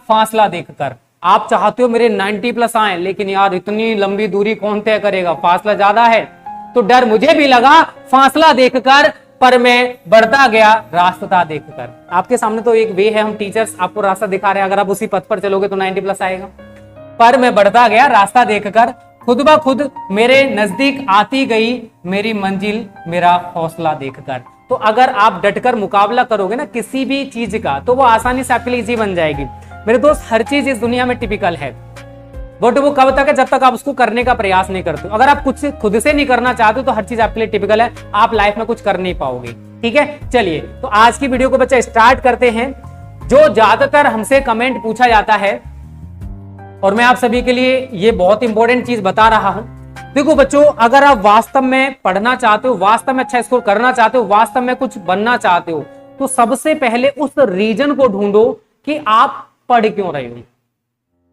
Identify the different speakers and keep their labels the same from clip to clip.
Speaker 1: फासला देखकर। आप चाहते हो मेरे 90 प्लस आए, लेकिन यार इतनी लंबी दूरी कौन तय करेगा, फासला ज्यादा है, तो डर मुझे भी लगा फासला देखकर, पर मैं बढ़ता गया रास्ता देखकर। आपके सामने तो एक वे है, हम टीचर्स आपको रास्ता दिखा रहे हैं, अगर आप उसी पथ पर चलोगे तो 90 प्लस आएगा। पर मैं बढ़ता गया रास्ता देखकर, खुद ब खुद मेरे नजदीक आती गई मेरी मंजिल मेरा हौसला देखकर। तो अगर आप डटकर मुकाबला करोगे ना किसी भी चीज का, तो वो आसानी से आपके लिए इजी बन जाएगी। मेरे दोस्त, हर चीज इस दुनिया में टिपिकल है, बट वो कब तक है, जब तक आप उसको करने का प्रयास नहीं करते हो। अगर आप कुछ खुद से नहीं करना चाहते हो तो हर चीज आपके लिए टिपिकल है, आप लाइफ में कुछ कर नहीं पाओगे। ठीक है, चलिए तो आज की वीडियो को बच्चा स्टार्ट करते हैं। जो ज्यादातर हमसे कमेंट पूछा जाता है, और मैं आप सभी के लिए ये बहुत इंपॉर्टेंट चीज बता रहा हूं। देखो बच्चों, अगर आप वास्तव में पढ़ना चाहते हो, वास्तव में अच्छा स्कोर करना चाहते हो, वास्तव में कुछ बनना चाहते हो, तो सबसे पहले उस रीजन को ढूंढो कि आप पढ़ क्यों रहे हो।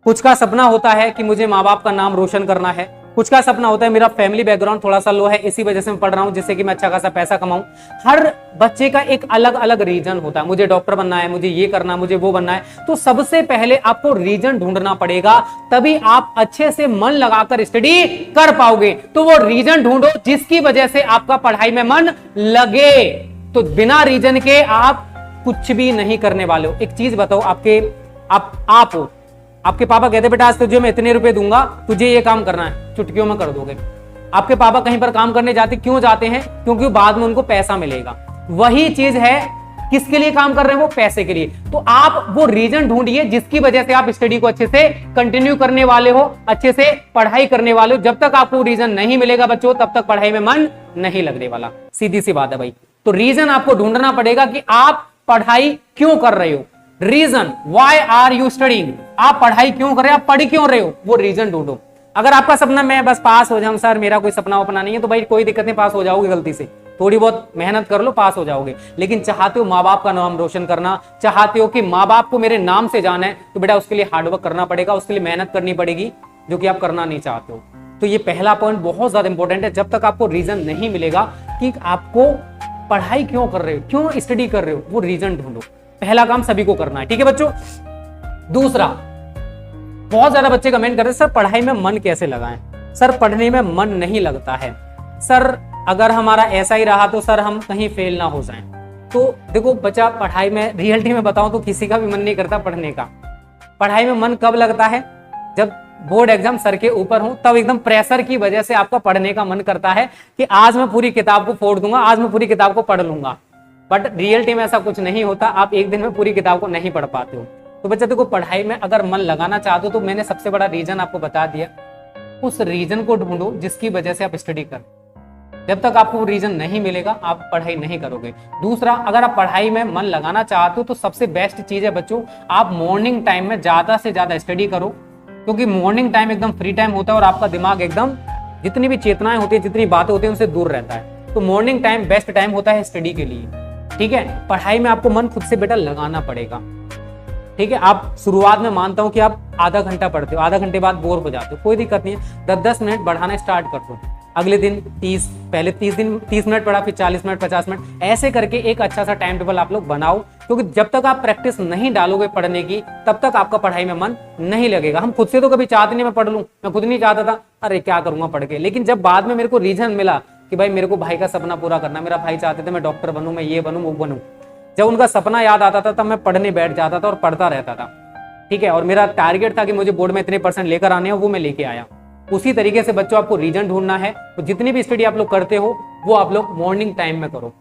Speaker 1: कुछ का सपना होता है कि मुझे माँ बाप का नाम रोशन करना है, कुछ का सपना होता है मेरा फैमिली बैकग्राउंड थोड़ा सा लो है, इसी वजह से मैं पढ़ रहा हूं जिससे कि मैं अच्छा खासा पैसा कमाऊं। हर बच्चे का एक अलग अलग रीजन होता है, मुझे डॉक्टर बनना है, मुझे ये करना, मुझे वो बनना है। तो सबसे पहले आपको रीजन ढूंढना पड़ेगा, तभी आप अच्छे से मन लगाकर स्टडी कर पाओगे। तो वो रीजन ढूंढो जिसकी वजह से आपका पढ़ाई में मन लगे। तो बिना रीजन के आप कुछ भी नहीं करने वाले हो। एक चीज बताओ, आप हो, आपके पापा कहते बेटा आज तुझे मैं इतने रुपए दूंगा, तुझे ये काम करना है, चुटकियों में कर दोगे। आपके पापा कहीं पर काम करने जाते, क्यों जाते हैं? क्योंकि बाद में उनको पैसा मिलेगा। वही चीज है, किसके लिए काम कर रहे हैं? वो पैसे के लिए। तो आप वो रीजन ढूंढिए जिसकी वजह से आप स्टडी को अच्छे से कंटिन्यू करने वाले हो, अच्छे से पढ़ाई करने वाले हो। जब तक आपको रीजन नहीं मिलेगा बच्चों, तब तक पढ़ाई में मन नहीं लगने वाला। सीधी सी बात है भाई। तो रीजन आपको ढूंढना पड़ेगा कि आप पढ़ाई क्यों कर रहे हो। Reason, why are you studying, आप पढ़ाई क्यों कर रहे हो, आप पढ़ क्यों रहे हो, वो रीजन ढूंढो। अगर आपका सपना मैं बस पास हो जाऊं सर, मेरा कोई सपना वपना नहीं है, तो भाई कोई दिक्कत नहीं, पास हो जाओगे गलती से, थोड़ी बहुत मेहनत कर लो, पास हो जाओगे। लेकिन चाहते हो माँ बाप का नाम रोशन करना, चाहते हो कि माँ बाप को मेरे नाम से जाना है, तो बेटा उसके लिए हार्डवर्क करना पड़ेगा, उसके लिए मेहनत करनी पड़ेगी, जो कि आप करना नहीं चाहते हो। तो ये पहला पॉइंट बहुत ज्यादा इंपॉर्टेंट है। जब तक आपको रीजन नहीं मिलेगा कि आपको पढ़ाई क्यों कर रहे हो, क्यों स्टडी कर रहे हो, वो रीजन ढूंढो। पहला काम सभी को करना है, ठीक है बच्चों। दूसरा, बहुत ज्यादा बच्चे कमेंट कर रहे हैं सर पढ़ाई में मन कैसे लगाएं, सर पढ़ने में मन नहीं लगता है, सर अगर हमारा ऐसा ही रहा तो सर हम कहीं फेल ना हो जाएं। तो देखो बच्चा, पढ़ाई में रियलिटी में बताऊं तो किसी का भी मन नहीं करता पढ़ने का। पढ़ाई में मन कब लगता है? जब बोर्ड एग्जाम सर के ऊपर हो, तब एकदम प्रेशर की वजह से आपका पढ़ने का मन करता है कि आज मैं पूरी किताब को फोड़ दूंगा, आज मैं पूरी किताब को पढ़ लूंगा। बट रियलिटी में ऐसा कुछ नहीं होता, आप एक दिन में पूरी किताब को नहीं पढ़ पाते हो। तो बच्चा देखो, पढ़ाई में अगर मन लगाना चाहते हो तो मैंने सबसे बड़ा रीजन आपको बता दिया, उस रीजन को ढूंढो जिसकी वजह से आप स्टडी कर। जब तक आपको रीजन नहीं मिलेगा आप पढ़ाई नहीं करोगे। दूसरा, अगर आप पढ़ाई में मन लगाना चाहते हो तो सबसे बेस्ट चीज है बच्चों, आप मॉर्निंग टाइम में ज्यादा से ज्यादा स्टडी करो, क्योंकि मॉर्निंग टाइम एकदम फ्री टाइम होता है और आपका दिमाग एकदम जितनी भी चेतनाएं होती है, जितनी बातें होती है, उनसे दूर रहता है। तो मॉर्निंग टाइम बेस्ट टाइम होता है स्टडी के लिए, ठीक है। पढ़ाई में आपको मन खुद से बेटा लगाना पड़ेगा, ठीक है। आप शुरुआत में मानता हूं कि आप आधा घंटा पढ़ते हो, आधा घंटे बाद बोर हो जाते हो, कोई दिक्कत नहीं है, 10-10 मिनट बढ़ाना स्टार्ट कर दो। अगले दिन 30, पहले 30 दिन 30 मिनट पढ़ा, फिर 40 मिनट, 50 मिनट, ऐसे करके एक अच्छा सा टाइम टेबल आप लोग बनाओ। क्योंकि जब तक आप प्रैक्टिस नहीं डालोगे पढ़ने की, तब तक आपका पढ़ाई में मन नहीं लगेगा। हम खुद से तो कभी चाहते नहीं मैं पढ़ लूं, मैं खुद नहीं चाहता था, अरे क्या करूंगा पढ़ के। लेकिन जब बाद में मेरे को रीजन मिला कि भाई मेरे को भाई का सपना पूरा करना, मेरा भाई चाहते थे मैं डॉक्टर बनूं, मैं ये बनूं, वो बनूं, जब उनका सपना याद आता था तब मैं पढ़ने बैठ जाता था और पढ़ता रहता था, ठीक है। और मेरा टारगेट था कि मुझे बोर्ड में इतने % लेकर आने हैं, वो मैं लेके आया। उसी तरीके से बच्चों आपको रीजन ढूंढना है। तो जितनी भी स्टडी आप लोग करते हो वो आप लोग मॉर्निंग टाइम में करो।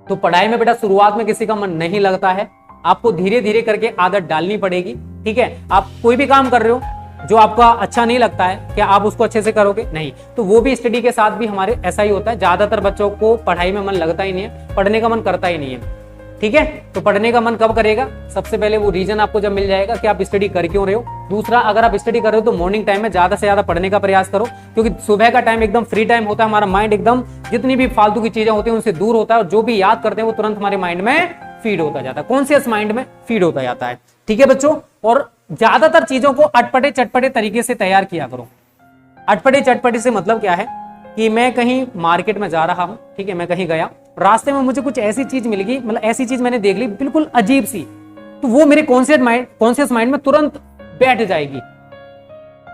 Speaker 1: तो पढ़ाई में बेटा शुरुआत में किसी का मन नहीं लगता है, आपको धीरे धीरे करके आदत डालनी पड़ेगी, ठीक है। आप कोई भी काम कर रहे हो जो आपका अच्छा नहीं लगता है, क्या आप उसको अच्छे से करोगे? नहीं। तो वो भी स्टडी के साथ भी हमारे ऐसा ही होता है, ज्यादातर बच्चों को पढ़ाई में मन लगता ही नहीं है, पढ़ने का मन करता ही नहीं है, ठीक है। तो पढ़ने का मन कब करेगा? सबसे पहले वो रीजन आपको जब मिल जाएगा कि आप स्टडी कर क्यों रहे हो। दूसरा, अगर आप स्टडी कर रहे हो तो मॉर्निंग टाइम में ज्यादा से ज्यादा पढ़ने का प्रयास करो, क्योंकि सुबह का टाइम एकदम फ्री टाइम होता है, हमारा माइंड एकदम जितनी भी फालतू की चीजें होती हैं उनसे दूर होता है, और जो भी याद करते हैं वो तुरंत हमारे माइंड में फीड होता जाता है, कॉन्शियस माइंड में फीड होता जाता है, ठीक है बच्चों। और ज्यादातर चीजों को अटपटे चटपटे तरीके से तैयार किया करो। अटपटे चटपटे से मतलब क्या है कि मैं कहीं मार्केट में जा रहा हूं, ठीक है, मैं कहीं गया, रास्ते में मुझे कुछ ऐसी चीज मिल गई, मतलब ऐसी चीज मैंने देख ली बिल्कुल अजीब सी, तो वो मेरे कॉन्शियस माइंड में तुरंत बैठ जाएगी,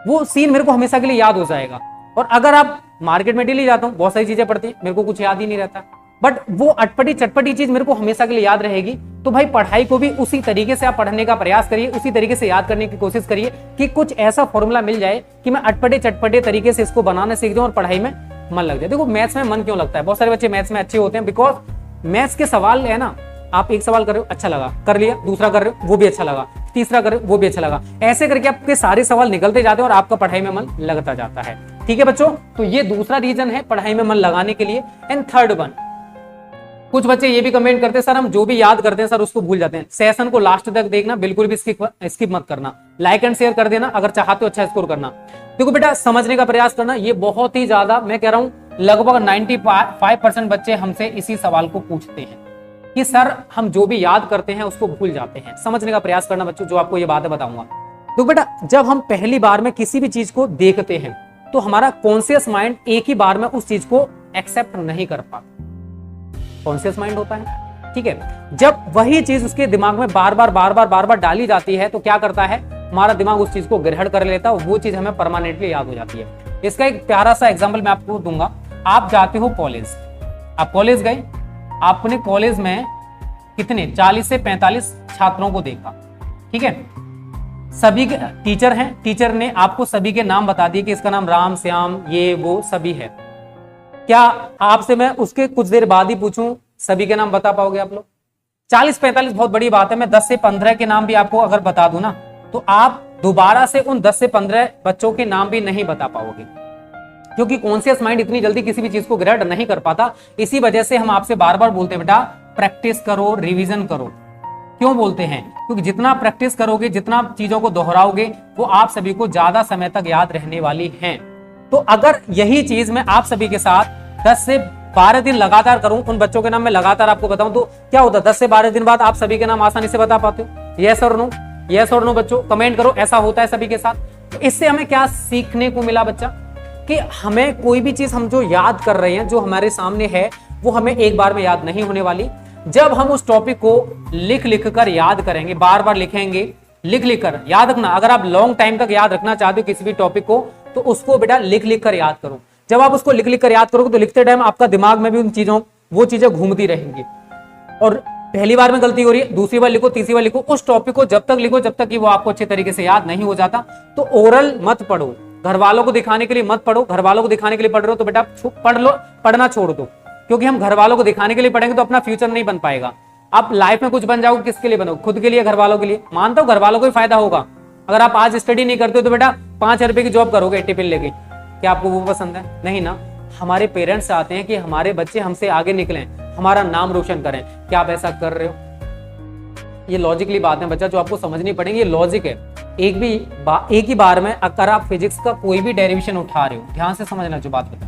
Speaker 1: वो सीन मेरे को हमेशा के लिए याद हो जाएगा। और अगर आप मार्केट में डेली जाता हूँ, बहुत सारी चीजें पढ़ती हैं, मेरे को कुछ याद ही नहीं रहता, बट वो अटपटी चटपटी चीज मेरे को हमेशा के लिए याद रहेगी। तो भाई पढ़ाई को भी उसी तरीके से आप पढ़ने का प्रयास करिए, उसी तरीके से याद करने की कोशिश करिए कि कुछ ऐसा फॉर्मूला मिल जाए कि मैं अटपटे चटपटे तरीके से इसको बनाना सीख जाऊं और पढ़ाई में मन लग जाए। देखो मैथ्स में मन क्यों लगता है, बहुत सारे बच्चे मैथ्स में अच्छे होते हैं, बिकॉज मैथ्स के सवाल है ना, आप एक सवाल कर रहे हो अच्छा लगा, कर लिया, दूसरा कर रहे हो वो भी अच्छा लगा, तीसरा कर रहे हो वो भी अच्छा लगा, ऐसे करके आपके सारे सवाल निकलते जाते हैं और आपका पढ़ाई में मन लगता जाता है। ठीक है बच्चों, तो ये दूसरा रीजन है पढ़ाई में मन लगाने के लिए। एंड थर्ड वन, कुछ बच्चे ये भी कमेंट करते हैं सर हम जो भी याद करते हैं सर उसको भूल जाते हैं। सेशन को लास्ट तक देखना, बिल्कुल भी स्किप मत करना, लाइक एंड शेयर कर देना अगर चाहते हो अच्छा स्कोर करना। देखो बेटा समझने का प्रयास करना, ये बहुत ही ज्यादा, मैं कह रहा हूं लगभग 95% बच्चे हमसे इसी सवाल को पूछते हैं कि सर हम जो भी याद करते हैं उसको भूल जाते हैं। समझने का प्रयास करना बच्चों, जो आपको ये बातें बताऊंगा। तो बेटा जब हम पहली बार में किसी भी चीज को देखते हैं तो हमारा कॉन्शियस माइंड एक ही बार में उस चीज को एक्सेप्ट नहीं कर पाता, कॉन्शियस माइंड होता है, ठीक है। जब वही चीज उसके दिमाग में बार बार डाली जाती है तो क्या करता है, हमारा दिमाग उस चीज को ग्रहण कर लेता है और वो चीज हमें परमानेंटली याद हो जाती है। इसका एक प्यारा सा एग्जांपल मैं आपको दूंगा। आप जाते हो कॉलेज, आप कॉलेज गए, आपने कॉलेज में कितने 40 से 45 छात्रों को देखा, ठीक है, सभी के टीचर हैं, टीचर ने आपको सभी के नाम बता दिए कि इसका नाम राम श्याम ये वो सभी है। क्या आपसे मैं उसके कुछ देर बाद ही पूछूं सभी के नाम बता पाओगे आप लोग? 40-45 बहुत बड़ी बात है, मैं 10 से 15 के नाम भी आपको अगर बता दूं ना तो आप दोबारा से उन 10 से 15 बच्चों के नाम भी नहीं बता पाओगे, क्योंकि कॉन्शियस माइंड इतनी जल्दी किसी भी चीज को ग्रहण नहीं कर पाता। इसी वजह से हम आपसे बार बार बोलते हैं बेटा प्रैक्टिस करो, रिवीजन करो। क्यों बोलते हैं? क्योंकि जितना प्रैक्टिस करोगे, जितना चीजों को दोहराओगे, वो आप सभी को ज्यादा समय तक याद रहने वाली हैं। तो अगर यही चीज मैं आप सभी के साथ 10 से 12 दिन लगातार करूं, उन बच्चों के नाम मैं लगातार आपको बताऊं, तो क्या होता है 10 से 12 दिन बाद आप सभी के नाम आसानी से बता पाते हो? यस और नो, यस और नो बच्चों कमेंट करो, ऐसा होता है सभी के साथ। तो इससे हमें क्या सीखने को मिला बच्चा, कि हमें कोई भी चीज हम जो याद कर रहे हैं, जो हमारे सामने है, वो हमें एक बार में याद नहीं होने वाली। जब हम उस टॉपिक को लिख कर याद करेंगे, बार बार लिखेंगे, लिख कर याद रखना। अगर आप लॉन्ग टाइम तक याद रखना चाहते हो किसी भी टॉपिक को, तो उसको बेटा लिख कर याद करो। जब आप उसको लिख कर याद करोगे तो लिखते टाइम आपका दिमाग में भी उन चीजों वो चीजें घूमती रहेंगी। और पहली बार में गलती हो रही है, दूसरी बार लिखो, तीसरी बार लिखो, उस टॉपिक को जब तक लिखो जब तक कि वो आपको अच्छे तरीके से याद नहीं हो जाता। तो ओरल मत पढ़ो, घर वालों को दिखाने के लिए मत पढ़ो। घर वालों को दिखाने के लिए पढ़ रहे हो तो बेटा पढ़ लो, पढ़ना छोड़ दो, क्योंकि हम घर वालों को दिखाने के लिए पढ़ेंगे तो अपना फ्यूचर नहीं बन पाएगा। आप लाइफ में कुछ बन जाओगे, किसके लिए बनोगे? खुद के लिए, घर वालों के लिए। मानता हूं घर वालों को ही फायदा होगा। अगर आप आज स्टडी नहीं करते हो तो बेटा 5 रुपए की जॉब करोगे टिफिन लेके, क्या आपको वो पसंद है? नहीं ना। हमारे पेरेंट्स चाहते हैं कि हमारे बच्चे हमसे आगे निकलें, हमारा नाम रोशन करें। क्या आप ऐसा कर रहे हो? ये लॉजिकली बात है बच्चा, जो आपको समझनी पड़ेगी। ये लॉजिक है। एक ही बार में अगर आप फिजिक्स का कोई भी डेरिवेशन उठा रहे हो, ध्यान से समझना जो बात बता,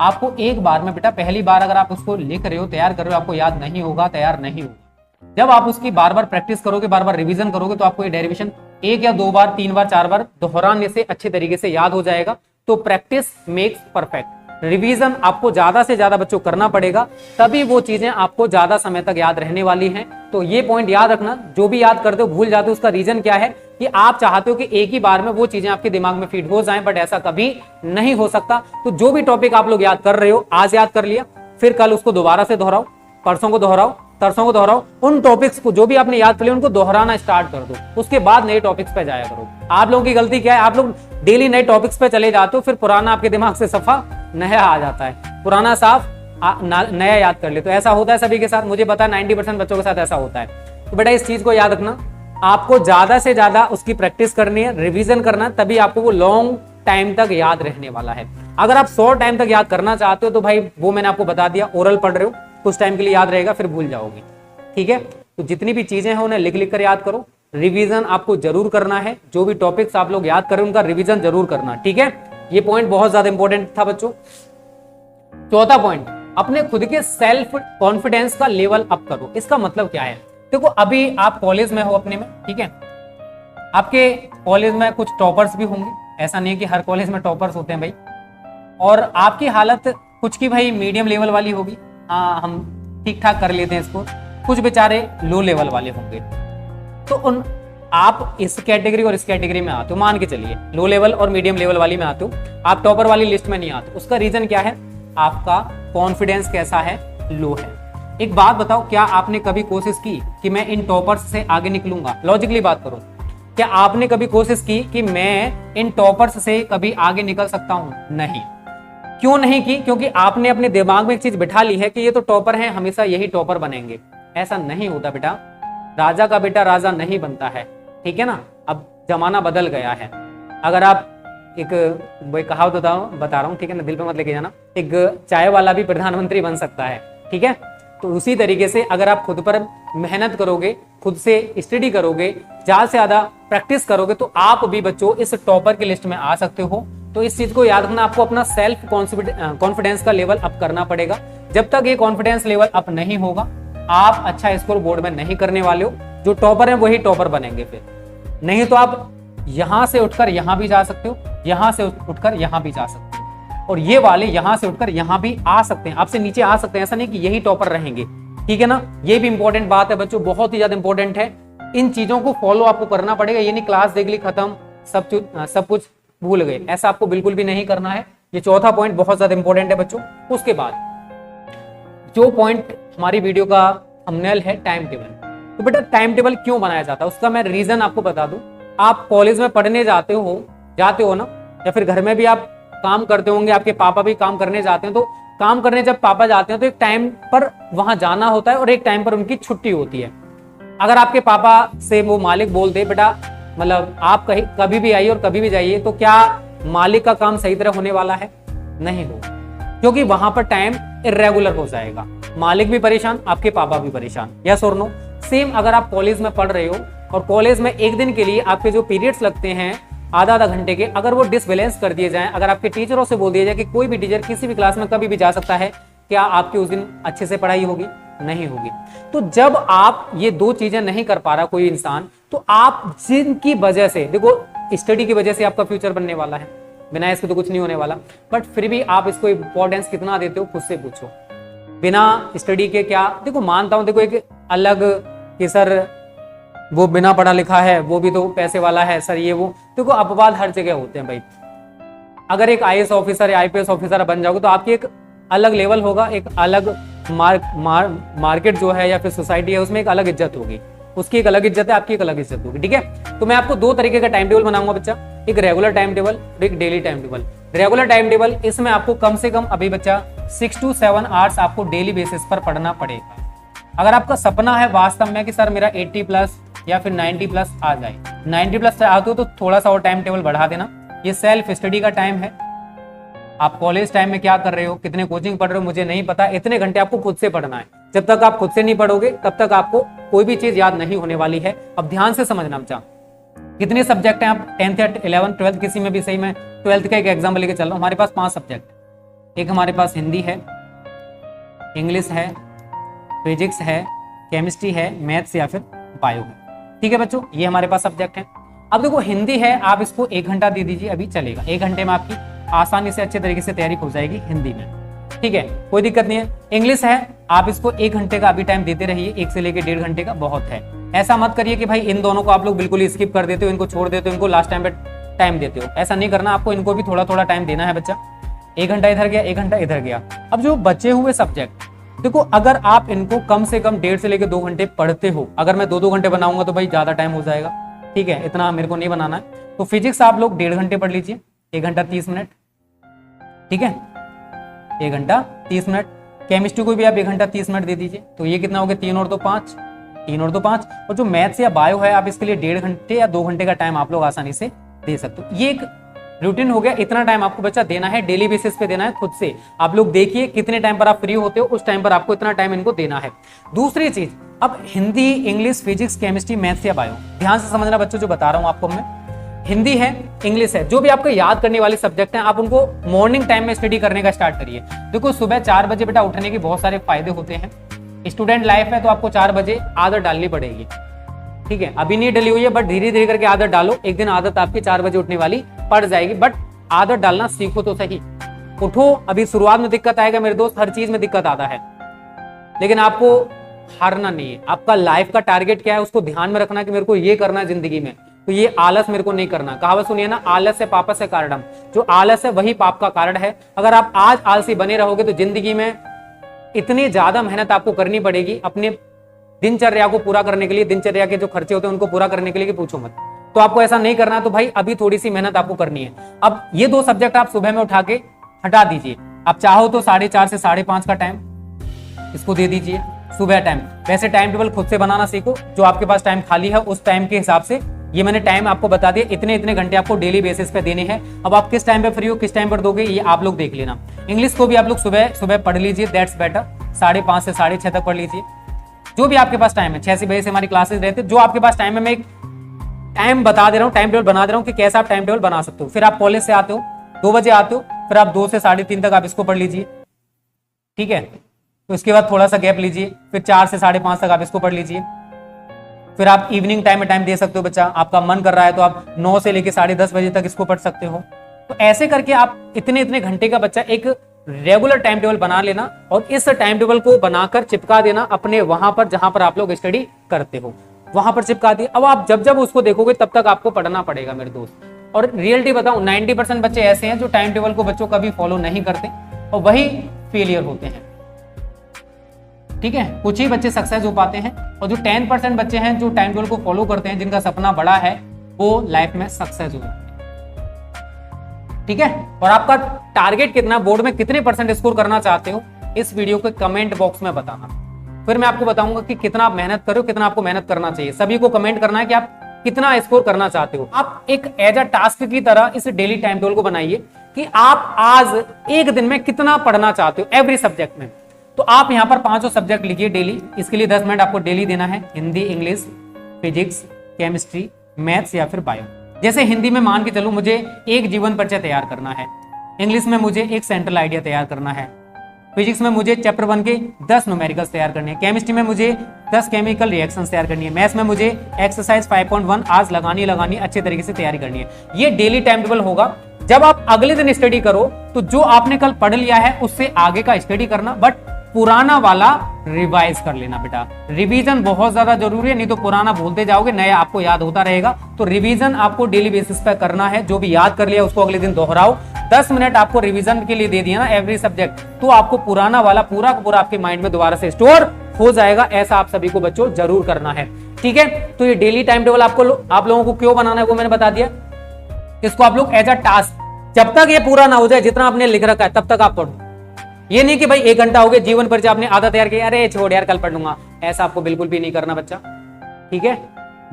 Speaker 1: आपको एक बार में बेटा पहली बार अगर आप उसको लिख रहे हो, तैयार कर रहे हो, आपको याद नहीं होगा, तैयार नहीं होगा। जब आप उसकी बार बार प्रैक्टिस करोगे, बार बार रिवीजन करोगे, तो आपको ये डेरिवेशन 1 या 2 बार, 3 बार, 4 बार दोहराने से अच्छे तरीके से याद हो जाएगा। तो प्रैक्टिस मेक्स परफेक्ट। रिवीजन आपको ज्यादा से ज्यादा बच्चों करना पड़ेगा, तभी वो चीजें आपको ज्यादा समय तक याद रहने वाली हैं। तो ये पॉइंट याद रखना, जो भी याद करते हो भूल जाते हो, उसका रीजन क्या है कि आप चाहते हो कि एक ही बार में वो चीजें आपके दिमाग में फीड हो जाएं, बट ऐसा कभी नहीं हो सकता। तो जो भी टॉपिक आप लोग याद कर रहे हो, आज याद कर लिया, फिर कल उसको दोबारा से दोहराओ, परसों को दोहराओ, तरसों को दोहराओ। उन टॉपिक्स को जो भी आपने याद कर लिया उनको दोहराना स्टार्ट कर दो, उसके बाद नए टॉपिक्स पे जाया करो। आप लोगों की गलती क्या है, आप लोग डेली नए टॉपिक्स पे चले जाते हो, फिर पुराना आपके दिमाग से सफा नया आ जाता है, पुराना साफ नया याद कर ले। तो ऐसा होता है सभी के साथ, मुझे पता है 90% बच्चों के साथ ऐसा होता है। तो बेटा इस चीज को याद रखना, आपको ज्यादा से ज्यादा उसकी प्रैक्टिस करनी है, रिवीजन करना, तभी आपको वो लॉन्ग टाइम तक याद रहने वाला है। अगर आप शॉर्ट टाइम तक याद करना चाहते हो तो भाई वो मैंने आपको बता दिया, ओरल पढ़ रहे हो, कुछ टाइम के लिए याद रहेगा, फिर भूल जाओगे। ठीक है, तो जितनी भी चीजें हैं उन्हें लिख कर याद करो। रिवीजन आपको जरूर करना है, जो भी टॉपिक्स आप लोग याद करें उनका रिवीजन जरूर करना। ठीक है, ये पॉइंट बहुत ज्यादा इंपॉर्टेंट था बच्चों। चौथा पॉइंट, अपने खुद के सेल्फ कॉन्फिडेंस का लेवल अप करो। इसका मतलब क्या है? देखो अभी आप कॉलेज में हो अपने में, ठीक है, आपके कॉलेज में कुछ टॉपर्स भी होंगे, ऐसा नहीं है कि हर कॉलेज में टॉपर्स होते हैं भाई, और आपकी हालत कुछ की भाई मीडियम लेवल वाली होगी, हाँ हम ठीक ठाक कर लेते हैं इसको, कुछ बेचारे लो लेवल वाले होंगे। तो उन आप इस कैटेगरी और इस कैटेगरी में आते हो, मान के चलिए लो लेवल और मीडियम लेवल वाली में आते हो, आप टॉपर वाली लिस्ट में नहीं आते। उसका रीजन क्या है? आपका कॉन्फिडेंस कैसा है? लो है। एक बात बताओ, क्या आपने कभी कोशिश की कि मैं इन टॉपर्स से आगे निकलूंगा? लॉजिकली बात करो, क्या आपने कभी कोशिश की कि मैं इन टॉपर्स से कभी आगे निकल सकता हूं? नहीं। क्यों नहीं की? क्योंकि आपने अपने दिमाग में एक चीज बिठा ली है कि ये तो टॉपर हैं, हमेशा यही टॉपर बनेंगे। ऐसा नहीं होता बेटा, राजा का बेटा राजा नहीं बनता है, ठीक है ना। अब जमाना बदल गया है। अगर आप एक वही कहावत बता रहा हूँ, ठीक है ना, दिल पे मत लेके जाना। एक चाय वाला भी प्रधानमंत्री बन सकता है, ठीक है। तो उसी तरीके से अगर आप खुद पर मेहनत करोगे, खुद से स्टडी करोगे, ज्यादा से ज्यादा प्रैक्टिस करोगे, तो आप भी बच्चों इस टॉपर की लिस्ट में आ सकते हो। तो इस चीज को याद रखना, आपको अपना सेल्फ कॉन्फिडेंस का लेवल अप करना पड़ेगा। जब तक ये कॉन्फिडेंस लेवल अप नहीं होगा, आप अच्छा स्कोर बोर्ड में नहीं करने वाले हो। जो टॉपर है वही टॉपर बनेंगे फिर, नहीं तो आप यहां से उठकर यहां भी जा सकते हो, यहां से उठकर यहां भी जा सकते हो, और ये वाले यहां से उठकर यहां भी आ सकते हैं, आपसे नीचे आ सकते हैं। ऐसा नहीं कि यही टॉपर रहेंगे, ठीक है ना। ये भी इंपॉर्टेंट बात है बच्चों, बहुत ही ज्यादा इंपॉर्टेंट है। इन चीजों को फॉलो आपको करना पड़ेगा। ये नहीं क्लास देख ली खत्म, सब कुछ भूल गए, ऐसा आपको बिल्कुल भी नहीं करना है। ये चौथा पॉइंट बहुत ज्यादा इंपॉर्टेंट है बच्चों। उसके बाद जो पॉइंट हमारी वीडियो का थंबनेल है, टाइम टेबल। तो बेटा टाइम टेबल क्यों बनाया जाता है उसका मैं रीजन आपको बता दूं। आप कॉलेज में पढ़ने जाते हो ना, या फिर घर में भी आप काम करते होंगे, आपके पापा भी काम करने जाते हैं। तो काम करने जब पापा जाते हैं तो एक टाइम पर वहां जाना होता है और एक टाइम पर उनकी छुट्टी होती है। अगर आपके पापा से वो मालिक बोल दे बेटा मतलब आप कहीं कभी भी आइए और कभी भी जाइए, तो क्या मालिक का काम सही तरह होने वाला है? नहीं हो, क्योंकि वहां पर टाइम इरेगुलर हो जाएगा। मालिक भी परेशान, आपके पापा भी परेशान। यस और नो? सेम अगर आप कॉलेज में पढ़ रहे हो और कॉलेज में एक दिन के लिए आपके जो पीरियड्स लगते हैं आधा घंटे के, अगर वो डिसबैलेंस कर दिए जाएं, अगर आपके टीचरों से बोल दिया जाए कि कोई भी टीचर किसी भी क्लास में कभी भी जा सकता है, क्या आपकी उस दिन अच्छे से पढ़ाई होगी? नहीं होगी। तो जब आप ये दो चीजें नहीं कर पा रहा कोई इंसान, तो आप जिनकी वजह से, देखो स्टडी की वजह से आपका फ्यूचर बनने वाला है, बिना इसके तो कुछ नहीं होने वाला, बट फिर भी आप इसको इंपॉर्टेंस कितना देते हो खुद से पूछो। बिना स्टडी के क्या, देखो मानता हूं, देखो एक अलग कि सर वो बिना पढ़ा लिखा है, वो भी तो पैसे वाला है सर, ये वो, देखो अपवाद हर जगह होते हैं भाई। अगर एक आईएएस ऑफिसर या आईपीएस ऑफिसर बन जाओगे तो आपकी एक अलग लेवल होगा, एक अलग मार्केट जो है या फिर सोसाइटी है उसमें एक अलग इज्जत होगी, उसकी एक अलग इज्जत है, आपकी एक अलग इज्जत होगी, ठीक है। तो मैं आपको दो तरीके का टाइम टेबल बनाऊंगा बच्चा, एक रेगुलर टाइम टेबल और एक daily time table. Regular time table, इसमें आपको कम से कम अभी बच्चा 6 to 7 आवर्स आपको डेली बेसिस पर पढ़ना पड़ेगा। अगर आपका सपना है वास्तव में कि सर मेरा 80+ या फिर 90+ आ जाए, 90+ आते हो तो थोड़ा सा और टाइम टेबल बढ़ा देना। ये सेल्फ स्टडी का टाइम है। आप कॉलेज टाइम में क्या कर रहे हो, कितने कोचिंग पढ़ रहे हो मुझे नहीं पता, इतने घंटे आपको खुद से पढ़ना है। जब तक आप खुद से नहीं पढ़ोगे तब तक आपको कोई भी चीज याद नहीं होने वाली है। अब ध्यान से समझना बच्चा, कितने सब्जेक्ट हैं, आप 10th या 11th 12th किसी में भी सही, मैं 12th का एक एग्जाम्पल लेके चल रहा हूँ। हमारे पास 5 सब्जेक्ट, एक हमारे पास हिंदी है, इंग्लिश है, फिजिक्स है, केमिस्ट्री है, मैथ्स या फिर बायो है, ठीक है बच्चों, ये हमारे पास सब्जेक्ट है। अब देखो हिंदी है, आप इसको 1 घंटा दे दीजिए, अभी चलेगा। 1 घंटे में आपकी आसानी से अच्छे तरीके से तैयारी हो जाएगी हिंदी में, ठीक है, कोई दिक्कत नहीं है। इंग्लिश है, आप इसको 1 घंटे का अभी टाइम देते रहिए, 1 से लेकर 1.5 घंटे का बहुत है। ऐसा मत करिए कि भाई इन दोनों को आप लोग बिल्कुल ही स्किप कर देते हो, इनको छोड़ देते हो, इनको लास्ट टाइम पे टाइम देते हो, ऐसा नहीं करना। आपको इनको भी थोड़ा थोड़ा टाइम देना है बच्चा। 1 घंटा इधर गया, 1 घंटा इधर गया। अब जो बचे हुए सब्जेक्ट, देखो अगर आप इनको कम से कम 1.5 से लेकर 2 घंटे पढ़ते हो, अगर मैं 2-2 घंटे बनाऊंगा तो भाई ज्यादा टाइम हो जाएगा, ठीक है, इतना मेरे को नहीं बनाना है। तो फिजिक्स आप लोग 1.5 घंटे पढ़ लीजिए, 1 घंटा 30 मिनट, ठीक है, 1 घंटा 30 मिनट। केमिस्ट्री को भी आप 1 घंटा 30 मिनट दे दीजिए, तो ये कितना हो गया, 3 और 2 5, 3 और 2 5। और जो मैथ्स या बायो है, आप इसके लिए 1.5 घंटे या 2 घंटे का टाइम आप लोग आसानी से दे सकते हो। ये एक रूटीन हो गया, इतना टाइम आपको बच्चा देना है, डेली बेसिस पे देना है खुद से। आप लोग देखिए कितने टाइम पर आप फ्री होते हो, उस टाइम पर आपको इतना टाइम इनको देना है। दूसरी चीज, अब Hindi, English, physics, chemistry, maths या बायो, ध्यान से समझना बच्चों, जो बता रहा हूं आपको मैं, हिंदी है, इंग्लिश है, जो भी आपको याद करने वाले सब्जेक्ट हैं, आप उनको मॉर्निंग टाइम में स्टडी करने का स्टार्ट करिए। देखो सुबह 4 बजे बेटा उठने के बहुत सारे फायदे होते हैं। स्टूडेंट लाइफ में तो आपको 4 बजे आदत डालनी पड़ेगी, ठीक है, अभी नहीं डली हुई है, बट धीरे धीरे करके आदत डालो। एक दिन आदत आपकी 4 बजे उठने वाली पड़ जाएगी, बट आदत डालना सीखो तो सही। उठो, अभी शुरुआत में दिक्कत आएगा मेरे दोस्त, हर चीज में दिक्कत आता है, लेकिन आपको हारना नहीं है। आपका लाइफ का टारगेट क्या है उसको ध्यान में रखना कि मेरे को ये करना है जिंदगी में, तो ये आलस मेरे को नहीं करना। कहावत सुनिए ना, आलस से पाप से कारणम, जो आलस है वही पाप का कारण है। अगर आप आज आलसी बने रहोगे तो जिंदगी में इतनी ज्यादा मेहनत आपको करनी पड़ेगी अपने दिनचर्या को पूरा करने के लिए, दिनचर्या के जो खर्चे होते हैं उनको पूरा करने के लिए कि पूछो मत। तो आपको ऐसा नहीं करना, तो भाई अभी थोड़ी सी मेहनत आपको करनी है। अब ये 2 सब्जेक्ट आप सुबह में उठा के हटा दीजिए। आप चाहो तो 4:30 से 5:30 का टाइम इसको दे दीजिए सुबह टाइम। वैसे टाइम टेबल खुद से बनाना सीखो, जो आपके पास टाइम खाली है उस टाइम के हिसाब से। ये मैंने टाइम आपको बता दिया, इतने इतने घंटे आपको डेली बेसिस पे देने हैं। अब आप किस टाइम पे फ्री हो, किस टाइम पर दोगे, ये आप लोग देख लेना। इंग्लिश को भी आप लोग सुबह सुबह पढ़ लीजिए, दैट्स बेटर। 5:30 से 6:30 तक पढ़ लीजिए, जो भी आपके पास टाइम है। 6 बजे से हमारी क्लासेस रहते हैं, जो आपके पास टाइम है। मैं एक टाइम बता दे रहा हूँ, टाइम टेबल बना दे रहा हूँ कि कैसा आप टाइम टेबल बना सकते हो। फिर आप कॉलेज से आते हो 2 बजे आते हो, फिर आप 2 से 3:30 तक आप इसको पढ़ लीजिए, ठीक है। तो इसके बाद थोड़ा सा गैप लीजिए, फिर 4 से 5:30 तक आप इसको पढ़ लीजिए। फिर आप इवनिंग टाइम में टाइम दे सकते हो, बच्चा आपका मन कर रहा है तो आप 9 से लेकर 10:30 बजे तक इसको पढ़ सकते हो। तो ऐसे करके आप इतने इतने घंटे का बच्चा एक रेगुलर टाइम टेबल बना लेना और इस टाइम टेबल को बनाकर चिपका देना अपने वहां पर जहां पर आप लोग स्टडी करते हो, वहां पर चिपका दिए। अब आप जब जब उसको देखोगे तब तक आपको पढ़ना पड़ेगा मेरे दोस्त। और रियलिटी बताऊं, 90% बच्चे ऐसे हैं जो टाइम टेबल को बच्चों कभी फॉलो नहीं करते और वही फेलियर होते हैं, ठीक है। कुछ ही बच्चे सक्सेस हो पाते हैं और जो 10% बच्चे हैं जो टाइम टेबल को फॉलो करते हैं, जिनका सपना बड़ा है, वो लाइफ में सक्सेस हो जाते हैं, ठीक है। और आपका टारगेट कितना, बोर्ड में कितने % स्कोर करना चाहते हो, इस वीडियो के कमेंट बॉक्स में बताना। फिर मैं आपको बताऊंगा कि कितना आप मेहनत करो, कितना आपको मेहनत करना चाहिए। सभी को कमेंट करना है कि आप कितना स्कोर करना चाहते हो। आप एक एज अ टास्क की तरह इस डेली टाइम टेबल को बनाइए कि आप आज एक दिन में कितना पढ़ना चाहते हो एवरी सब्जेक्ट में। तो आप यहाँ पर 5 सब्जेक्ट लिखिए डेली। इसके लिए 10 मिनट आपको डेली देना है, Hindi, English, physics, chemistry, maths या फिर बायो। जैसे हिंदी में मान के चलो मुझे एक जीवन परिचय तैयार करना है, इंग्लिश में मुझे एक सेंट्रल आइडिया तैयार करना है, फिजिक्स में मुझे चैप्टर 1 के 10 न्यूमेरिकल्स तैयार करने हैं, केमिस्ट्री में मुझे 10 केमिकल रिएक्शंस तैयार करनी है, मैथ्स में मुझे एक्सरसाइज 5.1 आज लगानी अच्छे तरीके से तैयारी करनी है। ये डेली टाइम टेबल होगा। जब आप अगले दिन स्टडी करो तो जो आपने कल पढ़ लिया है उससे आगे का स्टडी करना, बट पुराना वाला रिवाइज कर लेना बेटा। रिवीजन बहुत ज्यादा जरूरी है, नहीं तो पुराना भूलते जाओगे, नया आपको याद होता रहेगा। तो रिवीजन आपको डेली बेसिस पे करना है। जो भी याद कर लिया उसको अगले दिन दोहराओ। 10 मिनट आपको रिवीजन के लिए दे दिया ना एवरी सब्जेक्ट, तो आपको पुराना वाला पूरा का पूरा आपके माइंड में दोबारा से स्टोर हो जाएगा। ऐसा आप सभी को बच्चों जरूर करना है, ठीक है। तो ये डेली टाइम टेबल आप लोगों को क्यों बनाना है वो मैंने बता दिया। इसको आप लोग एज अ टास्क, जब तक ये पूरा ना हो जाए जितना आपने लिख रखा है तब तक आप पढ़ो। ये नहीं कि भाई 1 घंटा हो गया जीवन परिचय आपने आधा तैयार किया, अरे छोड़ यार कल पढ़ लूंगा, ऐसा आपको बिल्कुल भी नहीं करना बच्चा, ठीक है।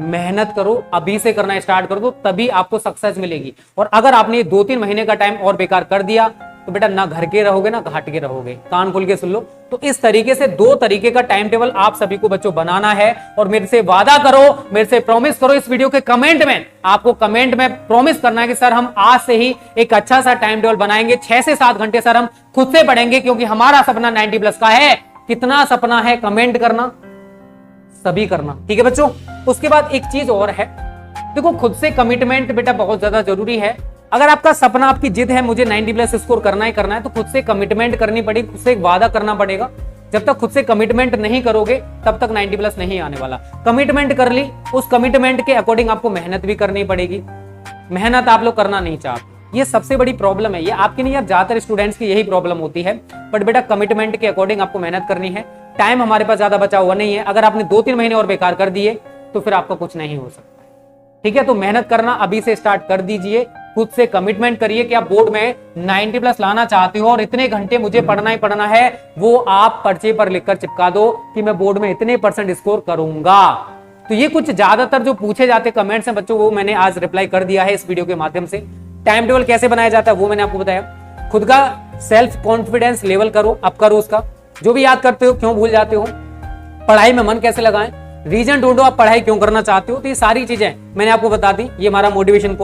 Speaker 1: मेहनत करो, अभी से करना स्टार्ट कर दो, तभी आपको सक्सेस मिलेगी। और अगर आपने 2-3 महीने का टाइम और बेकार कर दिया तो बेटा ना घर के रहोगे ना घाट के रहोगे। कान खोल के सुन लो। तो इस तरीके से 2 तरीके का टाइम टेबल आप सभी को बच्चों बनाना है। और मेरे से वादा करो, मेरे से प्रॉमिस करो, इस वीडियो के कमेंट में आपको कमेंट में प्रॉमिस करना है कि सर हम आज से ही एक अच्छा सा टाइम टेबल बनाएंगे। 6 से 7 घंटे सर हम खुद से पढ़ेंगे, क्योंकि हमारा सपना 90+ का है। कितना सपना है कमेंट करना, सभी करना, ठीक है बच्चों। उसके बाद एक चीज और है, देखो खुद से कमिटमेंट बेटा बहुत ज्यादा जरूरी है। अगर आपका सपना, आपकी जिद है मुझे 90+ स्कोर करना ही करना है, तो खुद से कमिटमेंट करनी पड़ेगी, खुद से एक वादा करना पड़ेगा। जब तक खुद से कमिटमेंट नहीं करोगे तब तक 90+ नहीं आने वाला। कमिटमेंट कर ली, उस कमिटमेंट के अकॉर्डिंग आपको मेहनत भी करनी पड़ेगी। मेहनत आप लोग करना नहीं चाहते, ये सबसे बड़ी प्रॉब्लम है। ये आपकी नहीं यार, ज्यादातर स्टूडेंट्स की यही प्रॉब्लम होती है। बट बेटा कमिटमेंट के अकॉर्डिंग आपको मेहनत करनी है। टाइम हमारे पास ज्यादा बचा हुआ नहीं है। अगर आपने 2-3 महीने और बेकार कर दिए तो फिर आपका कुछ नहीं हो सकता, ठीक है। तो मेहनत करना अभी से स्टार्ट कर दीजिए। खुद से कमिटमेंट करिए कि आप बोर्ड में 90+ लाना चाहते हो और इतने घंटे मुझे पढ़ना ही पढ़ना है। वो आप पर्चे पर लिखकर चिपका दो कि मैं बोर्ड में इतने % स्कोर करूंगा। तो ये कुछ ज्यादातर जो पूछे जाते कमेंट्स हैं बच्चों, वो मैंने आज रिप्लाई कर दिया है इस वीडियो के माध्यम से। टाइम टेबल कैसे बनाया जाता है वो मैंने आपको बताया। खुद का सेल्फ कॉन्फिडेंस लेवल करो, अप करो उसका। जो भी याद करते हो क्यों भूल जाते हो, पढ़ाई में मन कैसे लगाएं, रीजन ढूंढो आप पढ़ाई क्यों करना चाहते हो। तो ये सारी चीजें मैंने आपको बता दी। ये हमारा मोटिवेशन कोर्स